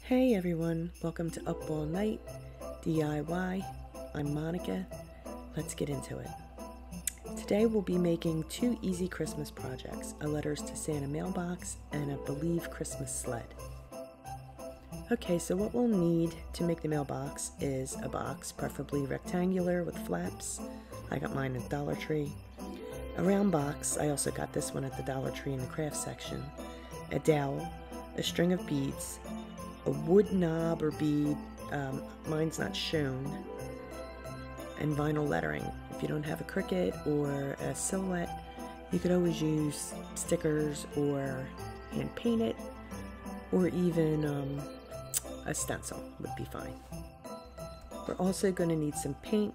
Hey everyone, welcome to Up All Night DIY. I'm Monica. Let's get into it. Today we'll be making two easy Christmas projects, a Letters to Santa mailbox and a Believe Christmas sled. Okay, so what we'll need to make the mailbox is a box, preferably rectangular with flaps. I got mine at Dollar Tree. A round box, I also got this one at the Dollar Tree in the craft section. A dowel, a string of beads, a wood knob or bead, mine's not shown, and vinyl lettering. If you don't have a Cricut or a silhouette, you could always use stickers or hand paint it, or even a stencil would be fine. We're also going to need some paint.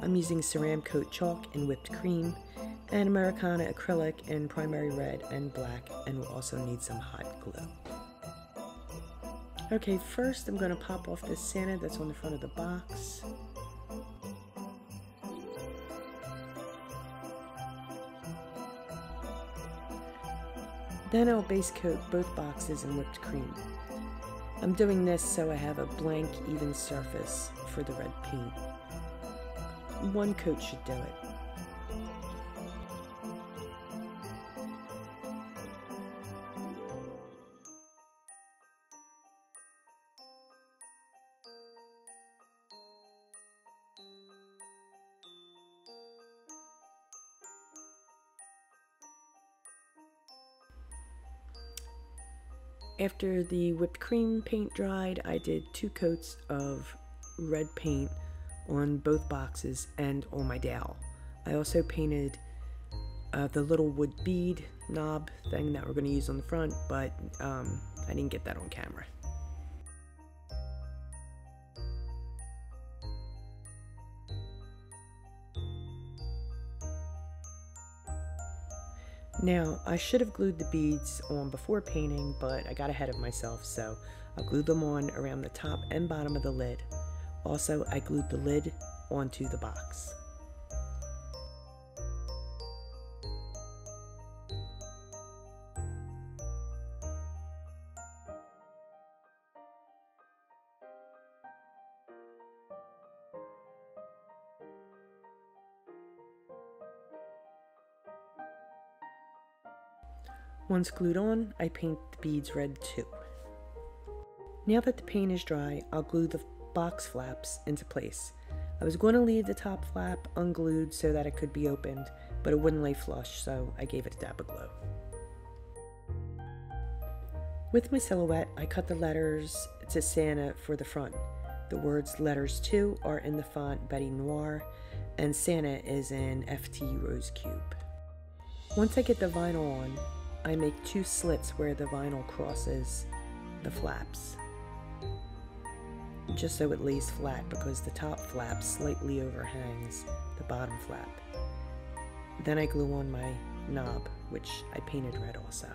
I'm using Ceramcoat chalk and whipped cream, and Americana acrylic in primary red and black, and we'll also need some hot glue. Okay, first I'm going to pop off this Santa that's on the front of the box. Then I'll base coat both boxes in whipped cream. I'm doing this so I have a blank, even surface for the red paint. One coat should do it. After the whipped cream paint dried, I did 2 coats of red paint on both boxes and on my dowel. I also painted the little wood bead knob thing that we're going to use on the front, but I didn't get that on camera. Now, I should have glued the beads on before painting, but I got ahead of myself, so I'll glue them on around the top and bottom of the lid. Also, I glued the lid onto the box. Once glued on, I paint the beads red too. Now that the paint is dry, I'll glue the box flaps into place. I was going to leave the top flap unglued so that it could be opened, but it wouldn't lay flush, so I gave it a dab of glue. With my silhouette, I cut the letters to Santa for the front. The words Letters To are in the font Betty Noir, and Santa is in FT Rosecube. Once I get the vinyl on, I make 2 slits where the vinyl crosses the flaps, just so it lays flat because the top flap slightly overhangs the bottom flap. Then I glue on my knob, which I painted red also.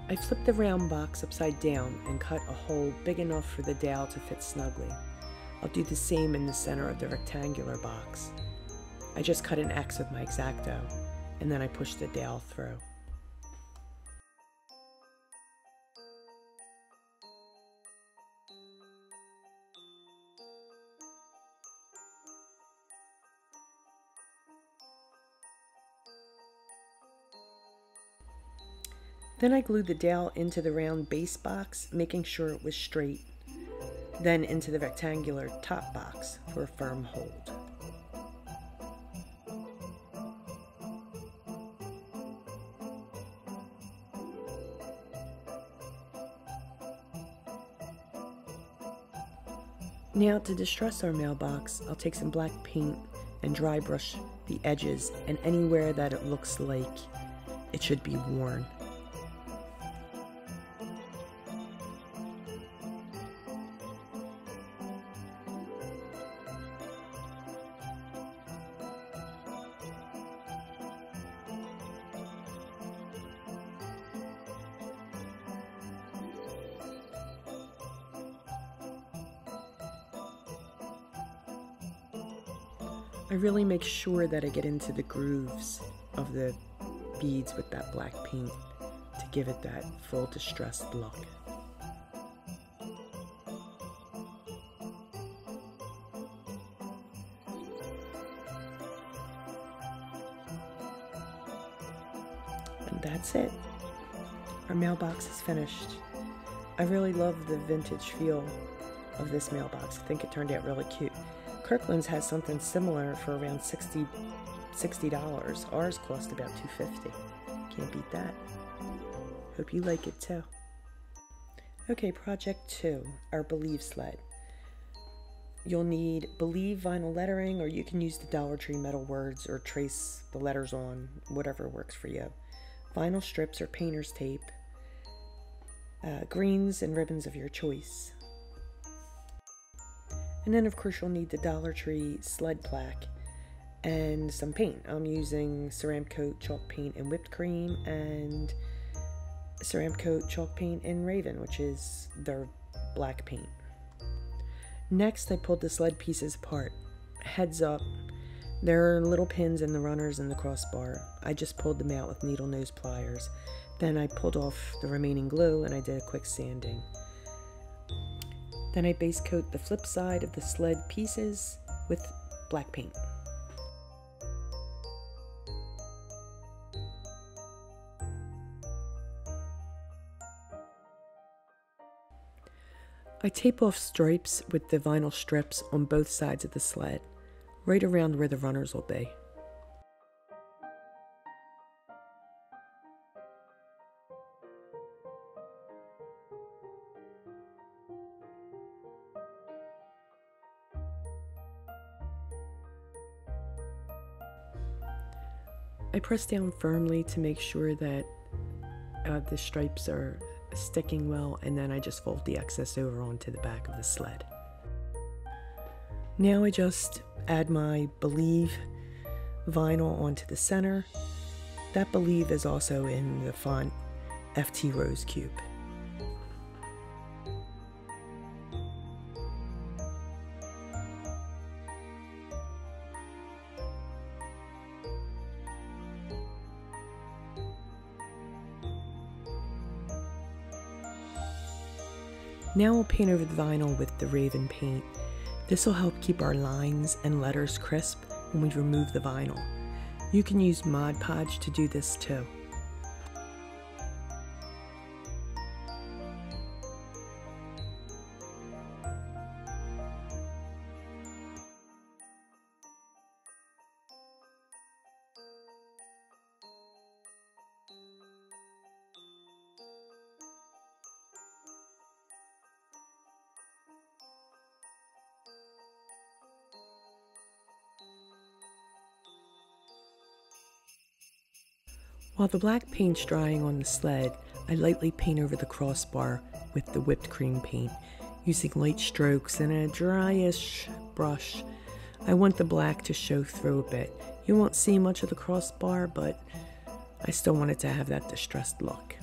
I flipped the round box upside down and cut a hole big enough for the dowel to fit snugly. I'll do the same in the center of the rectangular box. I just cut an X with my X-Acto, and then I push the dowel through. Then I glued the dowel into the round base box, making sure it was straight, then into the rectangular top box for a firm hold. Now to distress our mailbox, I'll take some black paint and dry brush the edges and anywhere that it looks like it should be worn. I really make sure that I get into the grooves of the beads with that black paint to give it that full distressed look. And that's it. Our mailbox is finished. I really love the vintage feel of this mailbox. I think it turned out really cute. Kirkland's has something similar for around $60. Ours cost about $2.50. Can't beat that. Hope you like it too. Okay, project 2, our Believe sled. You'll need Believe vinyl lettering, or you can use the Dollar Tree metal words or trace the letters on, whatever works for you. Vinyl strips or painter's tape, greens and ribbons of your choice. And then of course you'll need the Dollar Tree sled plaque and some paint. I'm using Ceramcoat chalk paint and whipped cream, and Ceramcoat chalk paint and Raven, which is their black paint. Next I pulled the sled pieces apart. Heads up, there are little pins in the runners and the crossbar. I just pulled them out with needle nose pliers. Then I pulled off the remaining glue and I did a quick sanding. Then I base coat the flip side of the sled pieces with black paint. I tape off stripes with the vinyl strips on both sides of the sled, right around where the runners will be. I press down firmly to make sure that the stripes are sticking well, and then I just fold the excess over onto the back of the sled. Now I just add my Believe vinyl onto the center. That Believe is also in the font FT Rosecube. Now we'll paint over the vinyl with the Raven paint. This will help keep our lines and letters crisp when we remove the vinyl. You can use Mod Podge to do this too. While the black paint's drying on the sled, I lightly paint over the crossbar with the whipped cream paint, using light strokes and a dryish brush. I want the black to show through a bit. You won't see much of the crossbar, but I still want it to have that distressed look.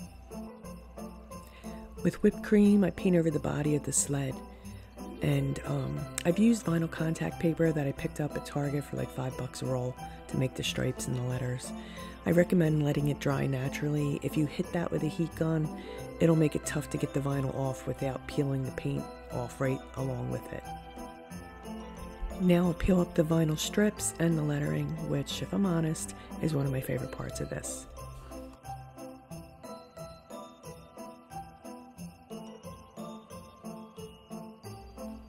With whipped cream, I paint over the body of the sled. And I've used vinyl contact paper that I picked up at Target for like $5 a roll to make the stripes and the letters. I recommend letting it dry naturally. If you hit that with a heat gun, it'll make it tough to get the vinyl off without peeling the paint off right along with it. Now I'll peel up the vinyl strips and the lettering, which, if I'm honest, is one of my favorite parts of this.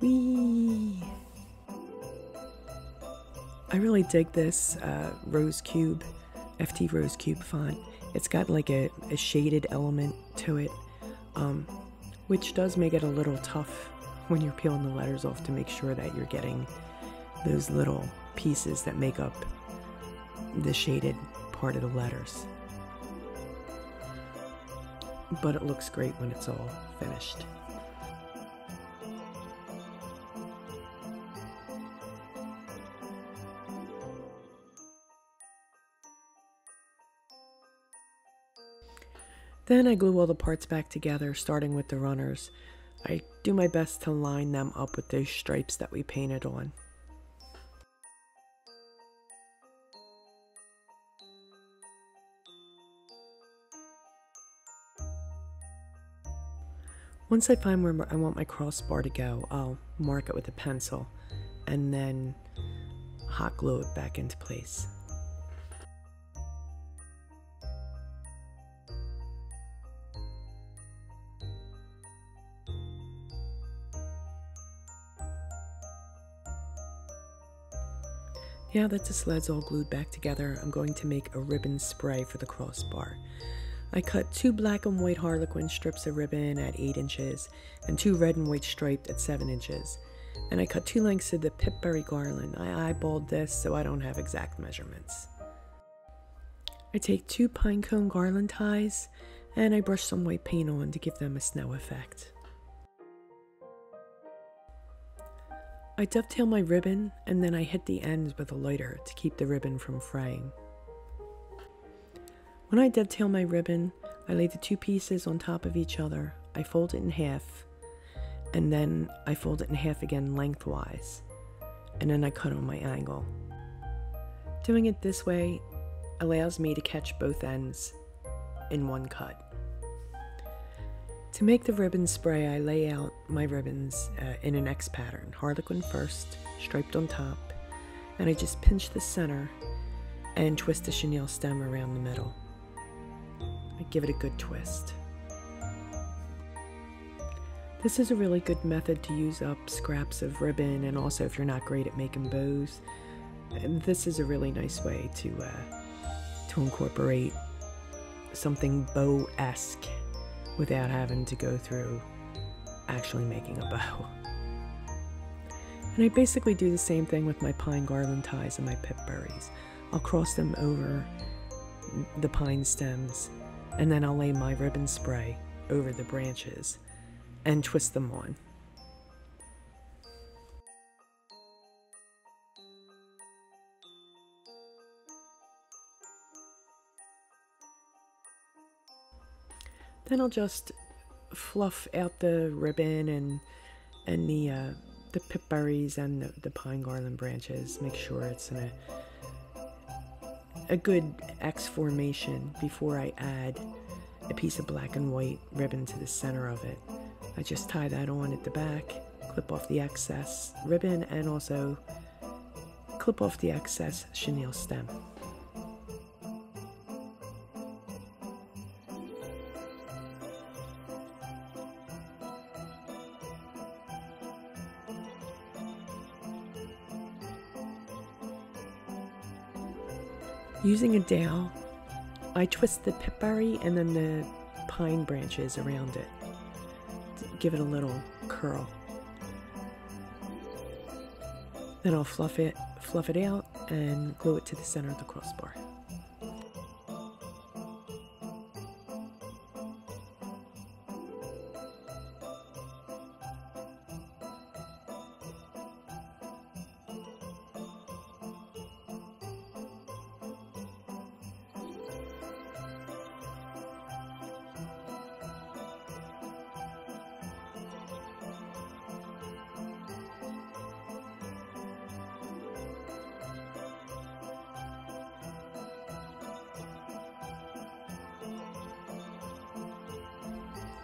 Whee! I really dig this Rosecube, FT Rosecube font. It's got like a shaded element to it, which does make it a little tough when you're peeling the letters off to make sure that you're getting those little pieces that make up the shaded part of the letters. But it looks great when it's all finished. Then I glue all the parts back together, starting with the runners. I do my best to line them up with those stripes that we painted on. Once I find where I want my crossbar to go, I'll mark it with a pencil and then hot glue it back into place. Now that the sled's all glued back together, I'm going to make a ribbon spray for the crossbar. I cut 2 black and white harlequin strips of ribbon at 8 inches and 2 red and white striped at 7 inches. And I cut 2 lengths of the pipberry garland. I eyeballed this so I don't have exact measurements. I take 2 pine cone garland ties and I brush some white paint on to give them a snow effect. I dovetail my ribbon and then I hit the ends with a lighter to keep the ribbon from fraying. When I dovetail my ribbon, I lay the 2 pieces on top of each other. I fold it in half and then I fold it in half again lengthwise, and then I cut on my angle. Doing it this way allows me to catch both ends in one cut. To make the ribbon spray, I lay out my ribbons in an X pattern. Harlequin first, striped on top, and I just pinch the center and twist the chenille stem around the middle. I give it a good twist. This is a really good method to use up scraps of ribbon, and also if you're not great at making bows, this is a really nice way to incorporate something bow-esque without having to go through actually making a bow. And I basically do the same thing with my pine garland ties and my pipberries. I'll cross them over the pine stems, and then I'll lay my ribbon spray over the branches and twist them on. Then I'll just fluff out the ribbon and the pipberries and the pine garland branches. Make sure it's in a good X formation before I add a piece of black and white ribbon to the center of it. I just tie that on at the back, clip off the excess ribbon, and also clip off the excess chenille stem. Using a dowel, I twist the pipberry and then the pine branches around it to give it a little curl. Then I'll fluff it out and glue it to the center of the crossbar.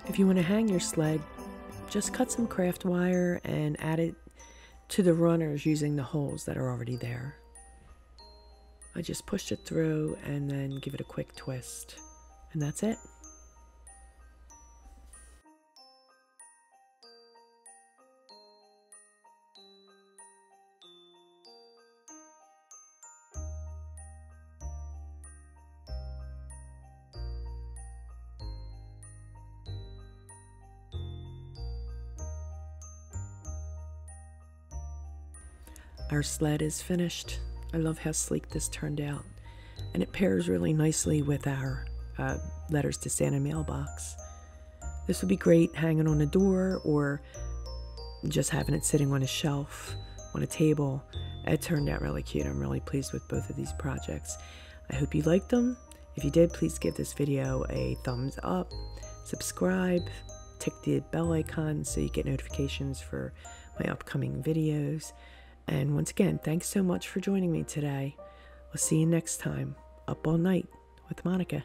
If you want to hang your sled, just cut some craft wire and add it to the runners using the holes that are already there. I just pushed it through and then give it a quick twist, and that's it. Our sled is finished. I love how sleek this turned out, and it pairs really nicely with our letters to Santa mailbox. This would be great hanging on a door or just having it sitting on a shelf, on a table. It turned out really cute. I'm really pleased with both of these projects. I hope you liked them. If you did, please give this video a thumbs up, subscribe, tick the bell icon so you get notifications for my upcoming videos. And once again, thanks so much for joining me today. I'll see you next time. Up All Night with Monica.